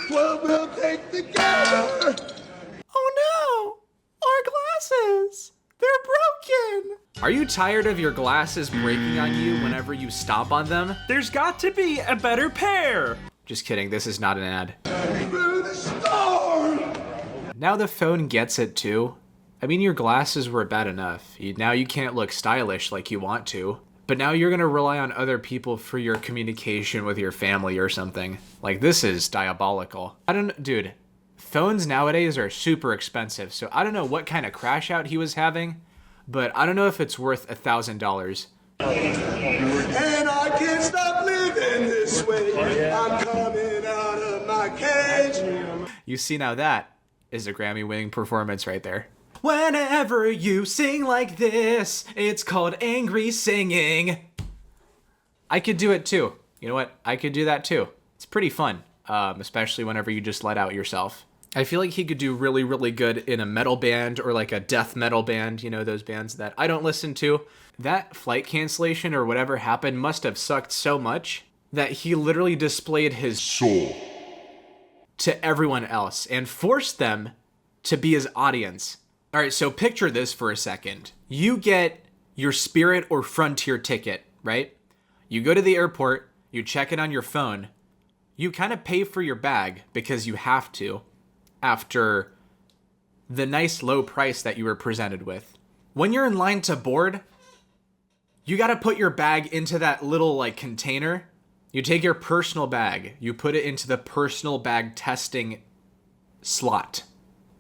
what we'll take together. Oh no! Our glasses! They're broken! Are you tired of your glasses breaking on you whenever you stomp on them? There's got to be a better pair. Just kidding, this is not an ad. Through the storm. Now the phone gets it too. I mean, your glasses were bad enough. Now you can't look stylish like you want to. But now you're gonna rely on other people for your communication with your family or something. Like, this is diabolical. Dude, phones nowadays are super expensive, so I don't know what kind of crash out he was having, but I don't know if it's worth $1,000. And I can't stop living this way. I'm coming out of my cage. You see, now that is a Grammy-winning performance right there. Whenever you sing like this, it's called angry singing. I could do it too. You know what? I could do that too. It's pretty fun, especially whenever you just let out yourself. I feel like he could do really, really good in a metal band or like a death metal band, you know, those bands that I don't listen to. That flight cancellation or whatever happened must have sucked so much that he literally displayed his soul to everyone else and forced them to be his audience. All right, so picture this for a second. You get your Spirit or Frontier ticket, right? You go to the airport, you check it on your phone, you kind of pay for your bag because you have to after the nice low price that you were presented with. When you're in line to board, you got to put your bag into that little like container. You take your personal bag, you put it into the personal bag testing slot.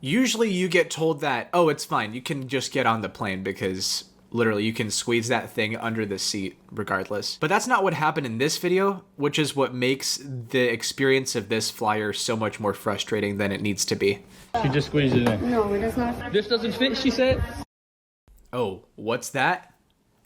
Usually you get told that, oh, it's fine, you can just get on the plane because literally you can squeeze that thing under the seat regardless. But that's not what happened in this video, which is what makes the experience of this flyer so much more frustrating than it needs to be. She just squeezed it in. No, it does not. This doesn't fit, she said. Oh, what's that?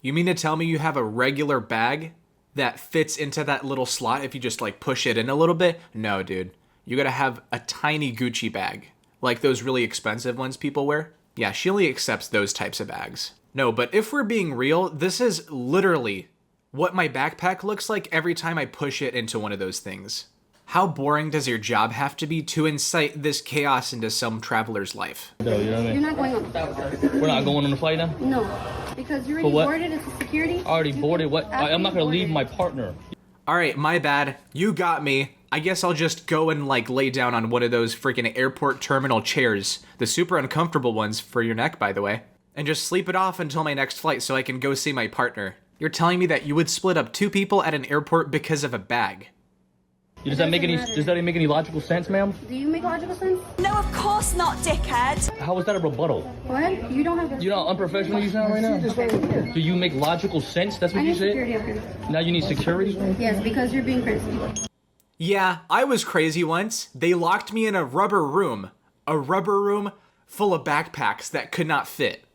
You mean to tell me you have a regular bag that fits into that little slot if you just like push it in a little bit? No, dude. You gotta have a tiny Gucci bag. Like those really expensive ones people wear? Yeah, she only accepts those types of bags. No, but if we're being real, this is literally what my backpack looks like every time I push it into one of those things. How boring does your job have to be to incite this chaos into some traveler's life? No, you know what I mean? You're not going on the flight. We're not going on the flight now? No, because you For already what? boarded. It's a security. I already boarded. What? I'm not gonna leave boarded. my partner. All right, my bad. You got me. I guess I'll just go and like lay down on one of those freaking airport terminal chairs. The super uncomfortable ones for your neck, by the way. And just sleep it off until my next flight so I can go see my partner. You're telling me that you would split up two people at an airport because of a bag? Does that make any logical sense, ma'am? Do you make logical sense? No, of course not, dickhead. How is that a rebuttal? What? You don't have. You know how unprofessional you sound right now? Do you make logical sense? That's I what you need said? security up here. Now you need security? Yes, because you're being crazy. Yeah, I was crazy once. They locked me in a rubber room full of backpacks that could not fit.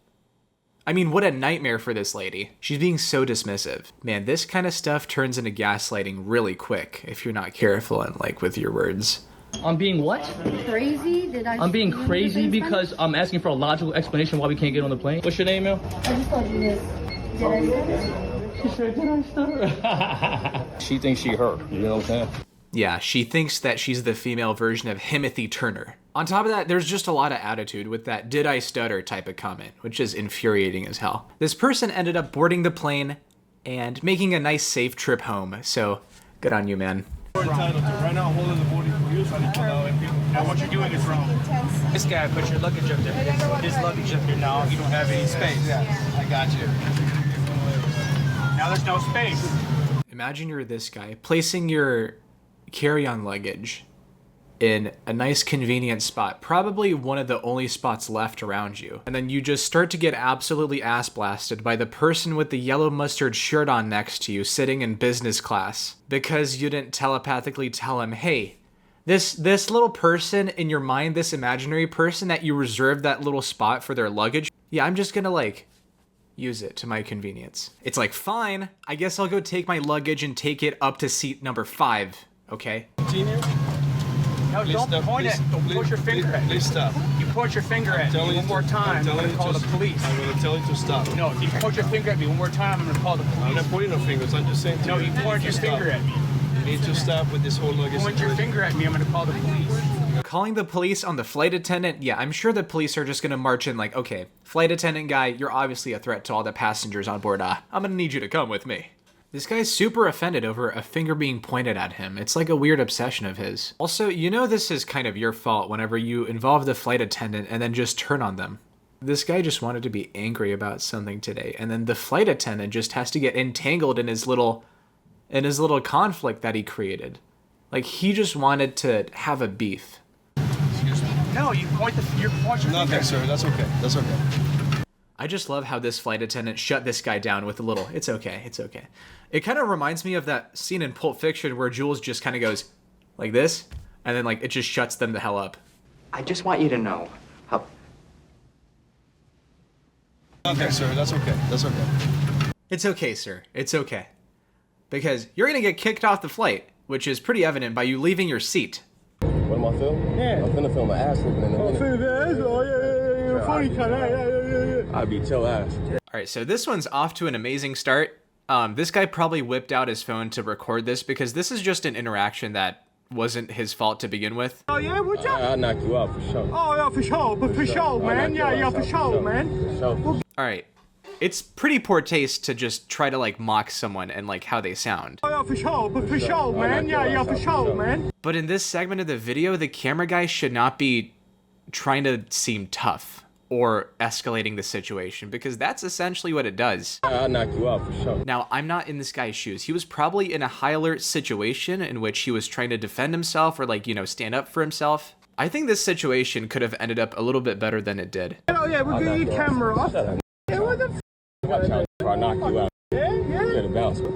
I mean, what a nightmare for this lady. She's being so dismissive. Man, this kind of stuff turns into gaslighting really quick if you're not careful and like with your words. I'm being what? Crazy? I'm being crazy because I'm asking for a logical explanation why we can't get on the plane. What's your name, ma'am? I just told you this. Did I say this? She said, did I stutter? She thinks she her. You know what I'm saying? Yeah, she thinks that she's the female version of Timothy Turner. On top of that, there's just a lot of attitude with that "did I stutter" type of comment, which is infuriating as hell. This person ended up boarding the plane and making a nice safe trip home, so good on you, man. Right now, I'm holding the boarding for you, so I need to know if people. Now, what you're doing is wrong. This guy put your luggage up there. His luggage up there now. You don't have any space. Yeah, I got you. Now there's no space. Imagine you're this guy placing your carry-on luggage in a nice convenient spot, probably one of the only spots left around you, and then you just start to get absolutely ass blasted by the person with the yellow mustard shirt on next to you sitting in business class because you didn't telepathically tell him, hey, this little person in your mind, this imaginary person that you reserved that little spot for their luggage, yeah, I'm just gonna like use it to my convenience. It's like, fine, I guess I'll go take my luggage and take it up to seat number 5. Okay. Continue. No, don't point it. Don't point your finger at me. Please stop. You point your finger at me one more time, I'm going to call the police. I'm going to tell you to stop. No, if you point your finger at me one more time, I'm going to call the police. I'm not pointing no fingers. I'm just saying to No, you pointed your stop. finger at me. need to stop with this whole luggage Point your situation. finger at me, I'm gonna call the police. Calling the police on the flight attendant? Yeah, I'm sure the police are just gonna march in like, okay, flight attendant guy, you're obviously a threat to all the passengers on board. I'm gonna need you to come with me. This guy's super offended over a finger being pointed at him. It's like a weird obsession of his. Also, you know this is kind of your fault whenever you involve the flight attendant and then just turn on them. This guy just wanted to be angry about something today, and then the flight attendant just has to get entangled in his little conflict that he created. Like, he just wanted to have a beef. No, you point your finger. Nothing, sir. That's okay. That's okay. I just love how this flight attendant shut this guy down with a little, it's okay, it's okay. It kind of reminds me of that scene in Pulp Fiction where Jules just kind of goes like this, and then like it just shuts them the hell up. I just want you to know how... Nothing, sir. That's okay. That's okay. It's okay, sir. It's okay. Because you're going to get kicked off the flight, which is pretty evident by you leaving your seat. What am I filming? Yeah. I'm finna film my ass whooping in a minute. I beat your ass. All right, so this one's off to an amazing start. This guy probably whipped out his phone to record this because this is just an interaction that wasn't his fault to begin with. Oh yeah, what's up? I'll knock you out for sure. Oh yeah, for sure, but for sure, man. Yeah, for sure, man. For sure. All right. It's pretty poor taste to just try to like mock someone and like how they sound. Oh yeah, for sure, but for sure, man. Yeah, for sure, man. But in this segment of the video, the camera guy should not be trying to seem tough or escalating the situation, because that's essentially what it does. I'll knock you out for sure. Now, I'm not in this guy's shoes. He was probably in a high alert situation in which he was trying to defend himself or like, you know, stand up for himself. I think this situation could have ended up a little bit better than it did. Oh yeah, we'll get your camera off. Yeah, what the Watch out before I knock you out. Yeah. Get a bounce. Come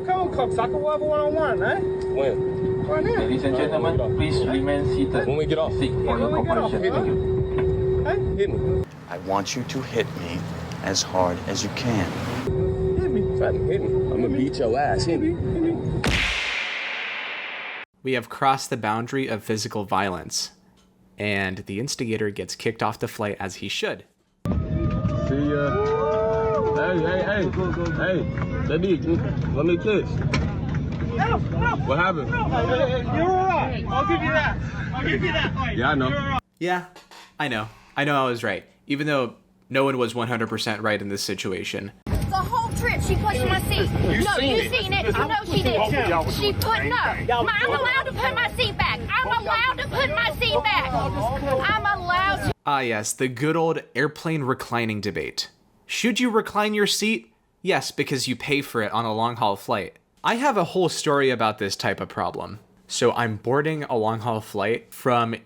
on, cocksucker, we'll have a one-on-one, eh? When? Right now. Ladies and gentlemen, please remain seated. When we get off. Seek for your cooperation. Hit me. Hit me. I want you to hit me as hard as you can. Hit me. Hit me. I'm gonna beat your ass. Hit me. We have crossed the boundary of physical violence, and the instigator gets kicked off the flight as he should. See ya. Hey. Let me kiss. No. What happened? You're alright. I'll give you that. Yeah, I know. Yeah, I know I was right, even though no one was 100% right in this situation. The whole trip, she pushed my seat. You seen it. I know she did. She put no. I'm allowed to put my seat back. I'm allowed to put my seat back. I'm allowed to. Ah yes, the good old airplane reclining debate. Should you recline your seat? Yes, because you pay for it on a long-haul flight. I have a whole story about this type of problem. So I'm boarding a long-haul flight from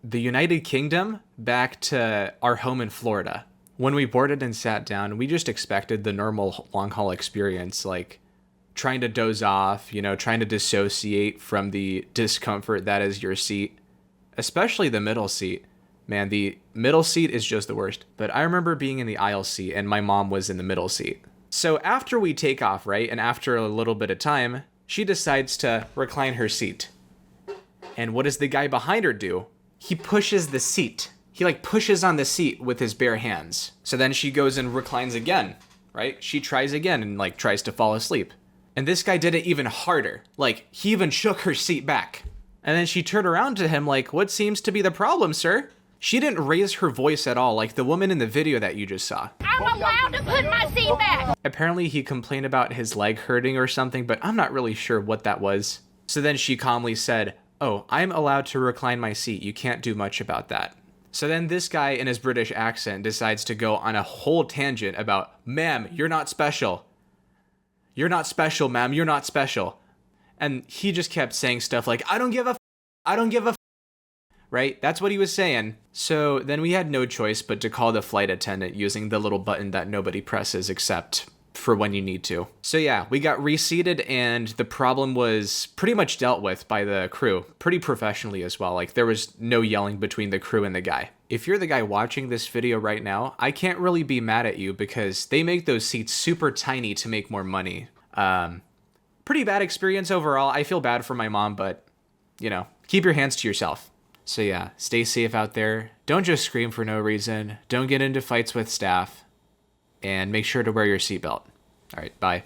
the United Kingdom back to our home in Florida. When we boarded and sat down, we just expected the normal long-haul experience, like trying to doze off, you know, trying to dissociate from the discomfort that is your seat, especially the middle seat. Man, the middle seat is just the worst. But I remember being in the aisle seat and my mom was in the middle seat. So after we take off, right, and after a little bit of time, she decides to recline her seat. And what does the guy behind her do? He pushes the seat. He like pushes on the seat with his bare hands. So then she goes and reclines again, right? She tries again and like tries to fall asleep. And this guy did it even harder. Like, he even shook her seat back. And then she turned around to him like, what seems to be the problem, sir? She didn't raise her voice at all, like the woman in the video that you just saw. I'm allowed to put my seat back. Apparently he complained about his leg hurting or something, but I'm not really sure what that was. So then she calmly said, oh, I'm allowed to recline my seat. You can't do much about that. So then this guy in his British accent decides to go on a whole tangent about, ma'am, you're not special. You're not special, ma'am. You're not special. And he just kept saying stuff like, I don't give a right? That's what he was saying. So then we had no choice but to call the flight attendant using the little button that nobody presses except for when you need to. So yeah, we got reseated and the problem was pretty much dealt with by the crew, pretty professionally as well. Like, there was no yelling between the crew and the guy. If you're the guy watching this video right now, I can't really be mad at you because they make those seats super tiny to make more money. Pretty bad experience overall. I feel bad for my mom, but you know, keep your hands to yourself. So yeah, stay safe out there. Don't just scream for no reason. Don't get into fights with staff. And make sure to wear your seatbelt. All right, bye.